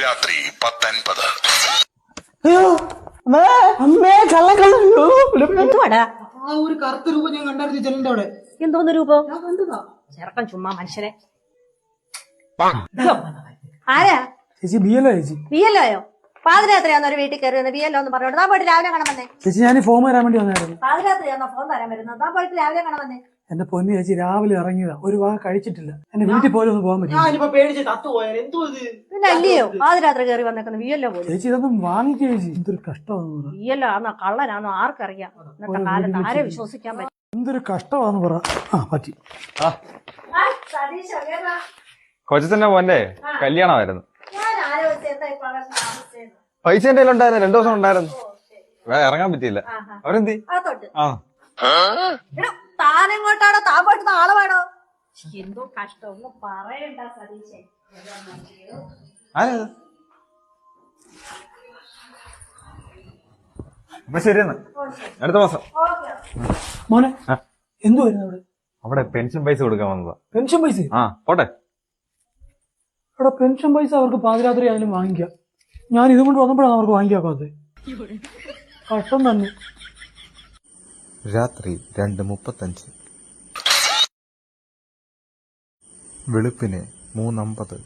രാത്രി 10:50. അയ്യോ അമ്മേ എന്തുവാടാ ആ ഒരു കറുത്ത രൂപം ഞാൻ കണ്ടായിരുന്നു ജനലിന്റെ അവിടെ. എന്തോന്ന് രൂപം ഞാൻ കണ്ടതാ. ചെറുക്കൻ ചുമ്മാ മനുഷ്യനെ ആരാ ചേച്ചി ബിയല്ലോ ചേച്ചി ബിയല്ലോയോ പാതിരാത്രിയാന്നോ ഒരു വീട്ടിൽ കയറി വന്ന് ബിയല്ലോ എന്ന് പറഞ്ഞോണ്ട് താൻ പോയിട്ട് രാവിലെ കാണാൻ വന്നേ. ചേച്ചി ഞാൻ ഫോം വരാൻ വേണ്ടി വന്നായിരുന്നു. പാതിരാത്രിയാന്നോ ഫോൺ തരാൻ വരുന്നത്? താൻ പോയിട്ട് രാവിലെ കാണാൻ വന്നേ. എന്റെ പൊന്നു ചേച്ചി രാവിലെ ഇറങ്ങിയതാ, ഒരു ഭാഗം കഴിച്ചിട്ടില്ല. എന്റെ വീട്ടിൽ പോലും ഒന്ന് പോകാൻ പറ്റില്ല. ഞാനിപ്പോ പേടിച്ച് തത്തുപോയാൽ എന്തോ ഇത്. പിന്നെ അല്ലയോ പാതിരാത്രി കയറി വന്നേക്കുന്ന ബിയല്ലോ പോലും. ചേച്ചി ഇതൊന്നും വാങ്ങിക്കുക ചേച്ചി. എന്തൊരു കഷ്ടമാണെന്ന് പറ. ബിയല്ലോ ആന്നോ കള്ളനാന്നോ ആർക്കറിയാം. ഇന്നത്തെ കാലത്ത് ആരെ വിശ്വസിക്കാൻ പറ്റും. എന്തൊരു കഷ്ടമാണെന്ന് പറ. ആ പറ്റി. കൊച്ചത്തിന്റെ മോന്റെ കല്യാണമായിരുന്നു. പൈസ എന്റെ ഉണ്ടായിരുന്നു, 2 ദിവസം ഉണ്ടായിരുന്നു. ഇറങ്ങാൻ പറ്റിയില്ല. അവരെന്തി താനെങ്ങോട്ടാണോ താൻ പോയിട്ട് നാളെ വേണോ? എന്തോ കഷ്ടം ഒന്നും പറയണ്ട സതീശേ. അപ്പൊ ശരിയെന്ന് അടുത്ത മാസം. മോനെ എന്തു വരുന്നു അവിടെ? അവിടെ പെൻഷൻ പൈസ കൊടുക്കാൻ വന്നതാ. പെൻഷൻ പൈസ? ആ പോട്ടെ. അവിടെ പെൻഷൻ പൈസ അവർക്ക് പാതിരാത്രി ആയാലും വാങ്ങിക്കാം. ഞാൻ ഇതുകൊണ്ട് വന്നപ്പോഴാണ് അവർക്ക് വാങ്ങിക്കാത്തത്. കഷ്ടം തന്നെ. രാത്രി 2:35. വെളുപ്പിന് 3:50.